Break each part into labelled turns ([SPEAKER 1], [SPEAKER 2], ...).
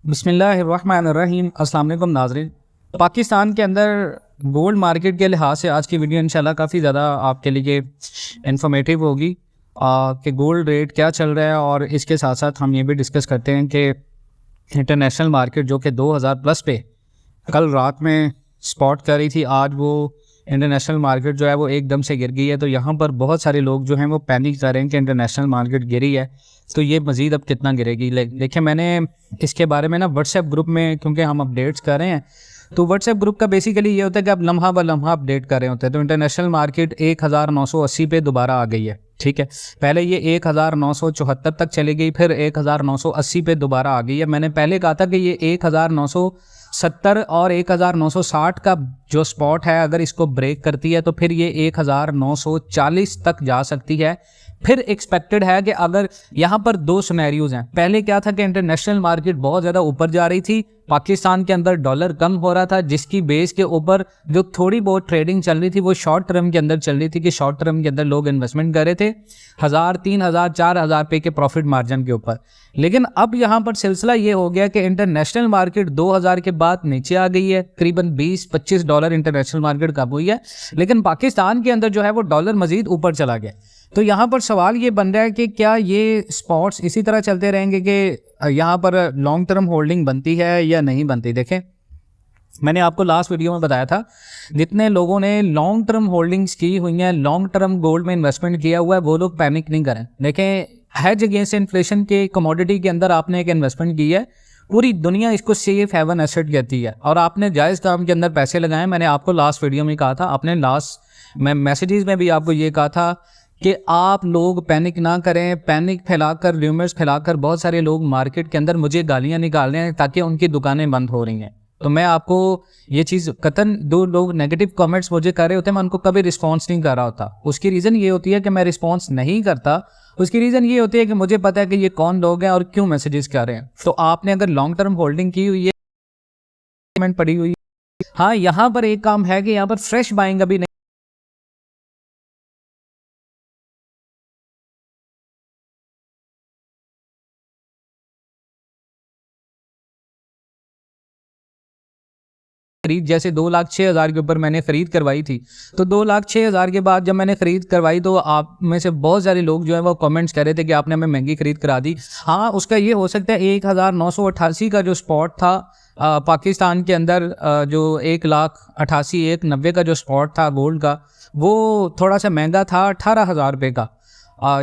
[SPEAKER 1] बिस्मिल्लाहिर्रहमानिर्रहीम। अस्सलाम वालेकुम नाज़रीन। पाकिस्तान के अंदर गोल्ड मार्केट के लिहाज से आज की वीडियो इंशाल्लाह काफ़ी ज़्यादा आपके लिए इन्फॉर्मेटिव होगी कि गोल्ड रेट क्या चल रहा है, और इसके साथ साथ हम ये भी डिस्कस करते हैं कि इंटरनेशनल मार्केट जो कि 2000 प्लस पे कल रात में स्पॉट कर रही थी, आज वो इंटरनेशनल मार्केट जो है वो एकदम से गिर गई है। तो यहाँ पर बहुत सारे लोग जो हैं वो पैनिक कर रहे हैं कि इंटरनेशनल मार्केट गिरी है, तो ये मज़ीद अब कितना गिरेगी। देखिए, मैंने इसके बारे में ना व्हाट्सएप ग्रुप में, क्योंकि हम अपडेट्स कर रहे हैं, तो व्हाट्सएप ग्रुप का बेसिकली ये होता है कि आप लम्हा ब लम्हा अपडेट कर रहे होते हैं। तो इंटरनेशनल मार्केट 1980 पे दोबारा आ गई है, ठीक है। पहले ये 1974 तक चली गई, फिर 1980 पे दोबारा आ गई है। मैंने पहले कहा था कि ये 1970 और 1960 का जो स्पॉट है, अगर इसको ब्रेक करती है तो फिर ये 1940 तक जा सकती है। फिर एक्सपेक्टेड है कि अगर यहाँ पर दो सिनेरियोज हैं। पहले क्या था कि इंटरनेशनल मार्केट बहुत ज़्यादा ऊपर जा रही थी, पाकिस्तान के अंदर डॉलर कम हो रहा था, जिसकी बेस के ऊपर जो थोड़ी बहुत ट्रेडिंग चल रही थी वो शॉर्ट टर्म के अंदर चल रही थी, कि शॉर्ट टर्म के अंदर लोग इन्वेस्टमेंट कर रहे थे 1000, 3000, 4000 पे के प्रॉफिट मार्जिन के ऊपर। लेकिन अब यहाँ पर सिलसिला ये हो गया कि इंटरनेशनल मार्केट 2000 के बाद नीचे आ गई है, करीबन $20-25 इंटरनेशनल मार्केट कम हुई है, लेकिन पाकिस्तान के अंदर जो है वो डॉलर मजीद ऊपर चला गया। तो यहाँ पर सवाल ये बन रहा है कि क्या ये स्पॉट्स इसी तरह चलते रहेंगे कि यहाँ पर लॉन्ग टर्म होल्डिंग बनती है या नहीं बनती। देखें, मैंने आपको लास्ट वीडियो में बताया था, जितने लोगों ने लॉन्ग टर्म होल्डिंग्स की हुई हैं, लॉन्ग टर्म गोल्ड में इन्वेस्टमेंट किया हुआ है, वो लोग पैनिक नहीं करें। देखें, हेज अगेंस्ट इन्फ्लेशन के कमोडिटी के अंदर आपने एक इन्वेस्टमेंट की है, पूरी दुनिया इसको सेफ हेवन एसेट कहती है, और आपने जायज़ काम के अंदर पैसे लगाए। मैंने आपको लास्ट वीडियो में कहा था, आपने लास्ट मैसेजेस में भी आपको ये कहा था कि आप लोग पैनिक ना करें। पैनिक फैलाकर, र्यूमर्स फैलाकर बहुत सारे लोग मार्केट के अंदर मुझे गालियां निकाल रहे हैं ताकि उनकी दुकानें बंद हो रही हैं। तो मैं आपको ये चीज़, कतन दो लोग नेगेटिव कमेंट्स मुझे कर रहे होते हैं, मैं उनको कभी रिस्पॉन्स नहीं कर रहा होता। उसकी रीज़न ये होती है कि मैं रिस्पॉन्स नहीं करता, उसकी रीज़न ये होती है कि मुझे पता है कि ये कौन लोग हैं और क्यों मैसेजेस कर रहे हैं। तो आपने अगर लॉन्ग टर्म होल्डिंग की हुई है, पेमेंट पड़ी हुई है, हाँ, यहाँ पर एक काम है कि यहाँ पर फ्रेश बाइंग अभी नहीं खरीद, जैसे 2,06,000 के ऊपर मैंने खरीद करवाई थी, तो 2,06,000 के बाद जब मैंने खरीद करवाई तो आप में से बहुत सारे लोग जो है वो कमेंट्स कर रहे थे कि आपने हमें महंगी खरीद करा दी। हाँ, उसका ये हो सकता है 1988 का जो स्पॉट था पाकिस्तान के अंदर, जो 1,88,190 का जो स्पॉट था गोल्ड का, वो थोड़ा सा महंगा था 18,000 रुपये का।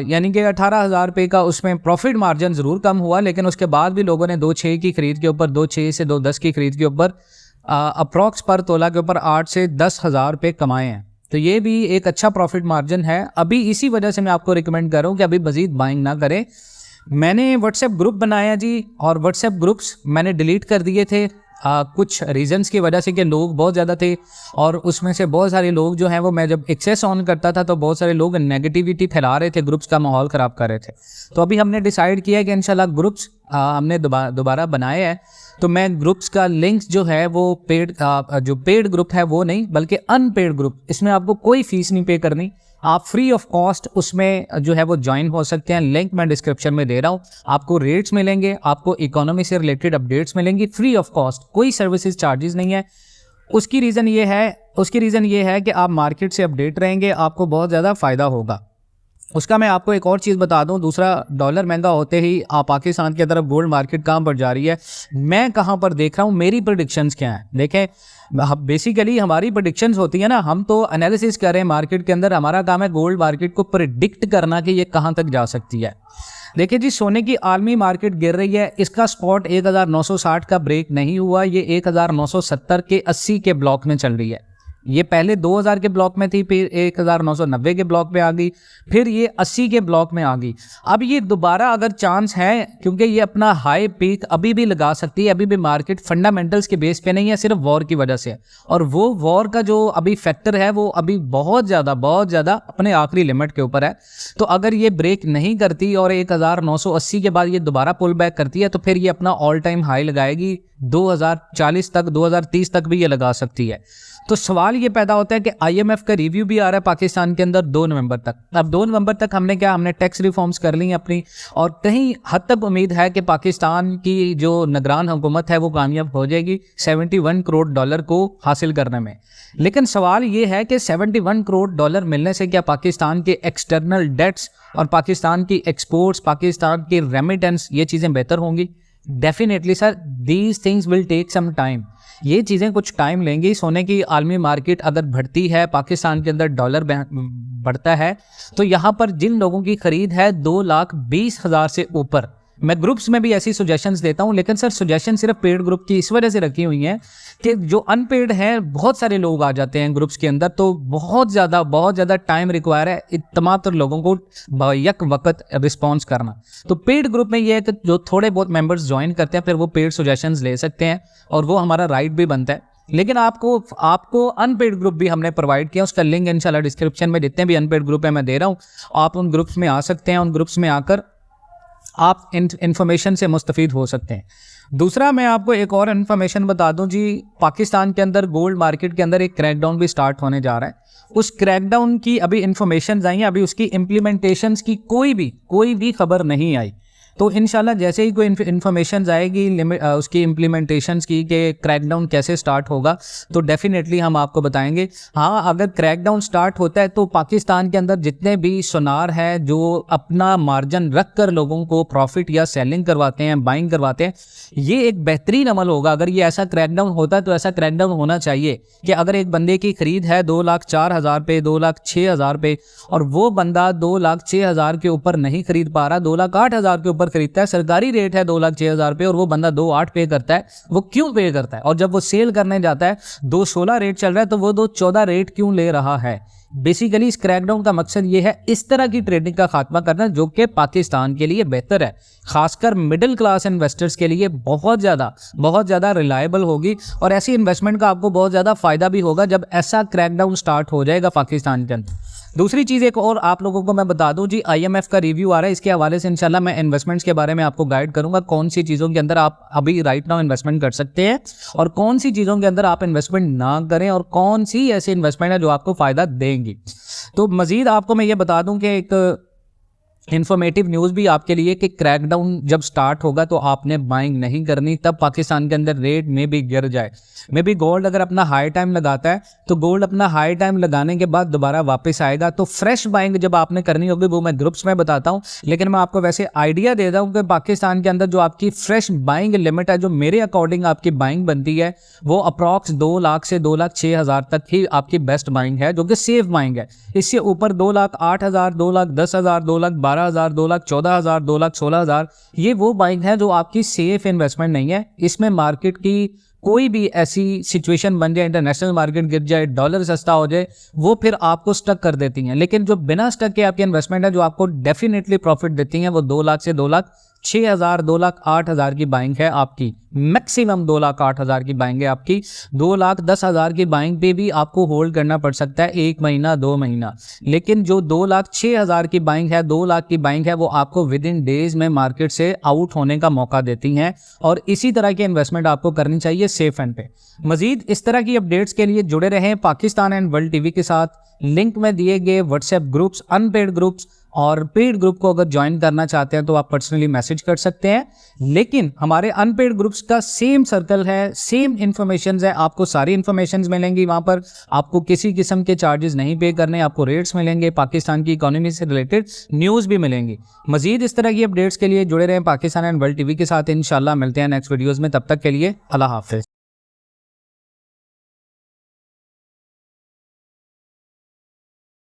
[SPEAKER 1] यानी कि 18,000 रुपये का उसमें प्रॉफिट मार्जिन ज़रूर कम हुआ, लेकिन उसके बाद भी लोगों ने 2,6 की खरीद के ऊपर, 2,6 से 2,10 की खरीद के ऊपर अप्रॉक्स पर तोला के ऊपर 8 से 10,000 रुपये कमाए हैं। तो ये भी एक अच्छा प्रॉफिट मार्जिन है। अभी इसी वजह से मैं आपको रिकमेंड कर रहा हूँ कि अभी मजीद बाइंग ना करें। मैंने व्हाट्सएप ग्रुप बनाया जी, और व्हाट्सएप ग्रुप्स मैंने डिलीट कर दिए थे कुछ रीजंस की वजह से, कि लोग बहुत ज़्यादा थे, और उसमें से बहुत सारे लोग जो हैं वो, मैं जब एक्सेस ऑन करता था तो बहुत सारे लोग नेगेटिविटी फैला रहे थे, ग्रुप्स का माहौल ख़राब कर रहे थे। तो अभी हमने डिसाइड किया है कि इंशाल्लाह ग्रुप्स हमने दोबारा बनाए हैं। तो मैं ग्रुप्स का लिंक्स जो है वो जो पेड ग्रुप है वो नहीं, बल्कि अनपेड ग्रुप, इसमें आपको कोई फीस नहीं पे करनी, आप फ्री ऑफ कॉस्ट उसमें जो है वो ज्वाइन हो सकते हैं। लिंक मैं डिस्क्रिप्शन में दे रहा हूँ, आपको रेट्स मिलेंगे, आपको इकोनॉमी से रिलेटेड अपडेट्स मिलेंगी फ्री ऑफ कॉस्ट, कोई सर्विसेज चार्जेस नहीं है। उसकी रीज़न ये है कि आप मार्केट से अपडेट रहेंगे, आपको बहुत ज़्यादा फ़ायदा होगा। उसका मैं आपको एक और चीज़ बता दूं, दूसरा, डॉलर महंगा होते ही पाकिस्तान की तरफ गोल्ड मार्केट कहाँ पर जा रही है, मैं कहाँ पर देख रहा हूँ, मेरी प्रेडिक्शंस क्या हैं। देखें, बेसिकली हमारी प्रेडिक्शंस होती है ना, हम तो एनालिसिस कर रहे हैं मार्केट के अंदर, हमारा काम है गोल्ड मार्केट को प्रेडिक्ट करना कि ये कहाँ तक जा सकती है। देखिए जी, सोने की आलमी मार्केट गिर रही है, इसका स्पॉट 1960 का ब्रेक नहीं हुआ, ये 1970 के 80 के ब्लॉक में चल रही है। ये पहले 2000 के ब्लॉक में थी, फिर 1990 के ब्लॉक में आ गई, फिर ये 80 के ब्लॉक में आ गई। अब ये दोबारा अगर चांस है, क्योंकि ये अपना हाई पीक अभी भी लगा सकती है, अभी भी मार्केट फंडामेंटल्स के बेस पे नहीं है, सिर्फ वॉर की वजह से है, और वो वॉर का जो अभी फैक्टर है वो अभी बहुत ज़्यादा अपने आखिरी लिमिट के ऊपर है। तो अगर ये ब्रेक नहीं करती और 1980 के बाद ये दोबारा पुल बैक करती है, तो फिर ये अपना ऑल टाइम हाई लगाएगी 2040 तक, 2030 तक भी ये लगा सकती है। तो सवाल ये पैदा होता है कि IMF का रिव्यू भी आ रहा है पाकिस्तान के अंदर 2 नवंबर तक। अब 2 नवंबर तक हमने टैक्स रिफॉर्म्स कर ली अपनी, और कहीं हद तक उम्मीद है कि पाकिस्तान की जो निगरान हुकूमत है वो कामयाब हो जाएगी $71 करोड़ को हासिल करने में। लेकिन सवाल ये है कि $71 करोड़ मिलने से क्या पाकिस्तान के एक्सटर्नल डेट्स और पाकिस्तान की एक्सपोर्ट्स, पाकिस्तान की रेमिटेंस, ये चीज़ें बेहतर होंगी? Definitely sir, these things will take some time. ये चीज़ें कुछ टाइम लेंगी। सोने की आलमी मार्केट अगर बढ़ती है, पाकिस्तान के अंदर डॉलर बढ़ता है, तो यहाँ पर जिन लोगों की खरीद है 2,20,000 से ऊपर, मैं ग्रुप्स में भी ऐसी सजेशंस देता हूँ, लेकिन सर सजेशन सिर्फ पेड ग्रुप की इस वजह से रखी हुई हैं कि जो अनपेड है बहुत सारे लोग आ जाते हैं ग्रुप्स के अंदर, तो बहुत ज़्यादा टाइम रिक्वायर है तमाम लोगों को यक वक्त रिस्पॉन्स करना। तो पेड ग्रुप में ये है कि जो थोड़े बहुत मेंबर्स ज्वाइन करते हैं फिर वो पेड सजेशंस ले सकते हैं, और वो हमारा राइट भी बनता है। लेकिन आपको अनपेड ग्रुप भी हमने प्रोवाइड किया, उसका लिंक इंशाल्लाह डिस्क्रिप्शन में जितने भी अनपेड ग्रुप है मैं दे रहा हूँ, आप उन ग्रुप्स में आ सकते हैं। उन ग्रुप्स में आकर आप इन्फॉर्मेशन से मुस्तफ़ीद हो सकते हैं। दूसरा, मैं आपको एक और इन्फॉर्मेशन बता दूं जी, पाकिस्तान के अंदर गोल्ड मार्केट के अंदर एक क्रैकडाउन भी स्टार्ट होने जा रहा है। उस क्रैकडाउन की अभी इन्फॉर्मेशन आई हैं, अभी उसकी इम्प्लीमेंटेशंस की कोई भी खबर नहीं आई। तो इंशाल्लाह जैसे ही कोई इन्फॉर्मेशन आएगी उसकी इम्प्लीमेंटेशंस की कि क्रैकडाउन कैसे स्टार्ट होगा, तो डेफिनेटली हम आपको बताएंगे। हाँ, अगर क्रैकडाउन स्टार्ट होता है तो पाकिस्तान के अंदर जितने भी सुनार है जो अपना मार्जिन रख कर लोगों को प्रॉफिट या सेलिंग करवाते हैं, बाइंग करवाते हैं, ये एक बेहतरीन अमल होगा। अगर ये ऐसा क्रैकडाउन होता है तो ऐसा क्रैकडाउन होना चाहिए कि अगर एक बंदे की खरीद है 2,04,000 पे, 2,06,000 पे, और वो बंदा 2,06,000 के ऊपर नहीं खरीद पा रहा, 2,08,000 के ऊपर खरीदता है, सरकारी रेट है 2,06,000 पे, और वो बंदा 2,08 पे करता है, वो क्यों पे करता है? और जब वो सेल करने जाता है 2,16 रेट चल रहा है तो वो 2,14 रेट क्यों ले रहा है? बेसिकली इस क्रैकडाउन का मकसद ये है इस तरह की ट्रेडिंग का खात्मा करना, जो कि पाकिस्तान के लिए बेहतर है, खासकर मिडिल क्लास इन्वेस्टर्स के लिए बहुत ज़्यादा रिलायबल होगी, और ऐसी इन्वेस्टमेंट का आपको बहुत ज़्यादा फायदा भी होगा जब ऐसा क्रैकडाउन स्टार्ट हो जाएगा पाकिस्तान के अंदर। दूसरी चीज़ एक और आप लोगों को मैं बता दूं जी, IMF का रिव्यू आ रहा है, इसके हवाले से इंशाल्लाह मैं इन्वेस्टमेंट्स के बारे में आपको गाइड करूंगा, कौन सी चीज़ों के अंदर आप अभी राइट नाउ इन्वेस्टमेंट कर सकते हैं और कौन सी चीज़ों के अंदर आप इन्वेस्टमेंट ना करें, और कौन सी ऐसी इन्वेस्टमेंट है जो आपको फ़ायदा देंगी। तो मज़ीद आपको मैं ये बता दूं कि एक इन्फॉर्मेटिव न्यूज़ भी आपके लिए कि क्रैकडाउन जब स्टार्ट होगा तो आपने बाइंग नहीं करनी, तब पाकिस्तान के अंदर रेट में भी गिर जाए। मे भी गोल्ड अगर अपना हाई टाइम लगाता है तो गोल्ड अपना हाई टाइम लगाने के बाद दोबारा वापस आएगा, तो फ्रेश बाइंग जब आपने करनी होगी वो मैं ग्रुप्स में बताता हूँ, लेकिन मैं आपको वैसे आइडिया दे रहा हूँ कि पाकिस्तान के अंदर जो आपकी फ्रेश बाइंग लिमिट है, जो मेरे अकॉर्डिंग आपकी बाइंग बनती है, वो अप्रॉक्स 2 लाख से 2,06,000 तक ही आपकी बेस्ट बाइंग है, जो कि सेफ बाइंग है। इससे ऊपर 2,08,000, 2,10,000, 2,12,000, 2,14,000, 2,16,000, ये वो बाइंग है जो आपकी सेफ इन्वेस्टमेंट नहीं है। इसमें मार्केट की कोई भी ऐसी सिचुएशन बन जाए, इंटरनेशनल मार्केट गिर जाए, डॉलर सस्ता हो जाए, वो फिर आपको स्टक कर देती हैं। लेकिन जो बिना स्टक के आपकी इन्वेस्टमेंट है, जो आपको डेफिनेटली प्रॉफिट देती हैं, वो 2 लाख से 2,06,000, 2,08,000 की बाइंग है आपकी, मैक्सिमम 2,08,000 की बाइंग है आपकी। 2,10,000 की बाइंग पे भी आपको होल्ड करना पड़ सकता है 1 महीना 2 महीना, लेकिन जो 2,06,000 की बाइंग है, 2 लाख की बाइंग है, वो आपको विद इन डेज में मार्केट से आउट होने का मौका देती हैं, और इसी तरह की इन्वेस्टमेंट आपको करनी चाहिए सेफ एंड पे। मजीद इस तरह की अपडेट्स के लिए जुड़े रहें पाकिस्तान एंड वर्ल्ड टीवी के साथ। लिंक में दिए गए व्हाट्सएप ग्रुप्स, अनपेड ग्रुप्स और पेड ग्रुप को अगर ज्वाइन करना चाहते हैं तो आप पर्सनली मैसेज कर सकते हैं, लेकिन हमारे अनपेड ग्रुप्स का सेम सर्कल है, सेम इन्फॉर्मेशन है, आपको सारी इन्फॉर्मेशन मिलेंगी वहां पर, आपको किसी किस्म के चार्जेस नहीं पे करने, आपको रेट्स मिलेंगे, पाकिस्तान की इकोनॉमी से रिलेटेड न्यूज़ भी मिलेंगी। मजीद इस तरह की अपडेट्स के लिए जुड़े रहें पाकिस्तान एंड वर्ल्ड टीवी के साथ। इंशाल्लाह मिलते हैं नेक्स्ट वीडियोज़ में, तब तक के लिए अल्लाह हाफिज़।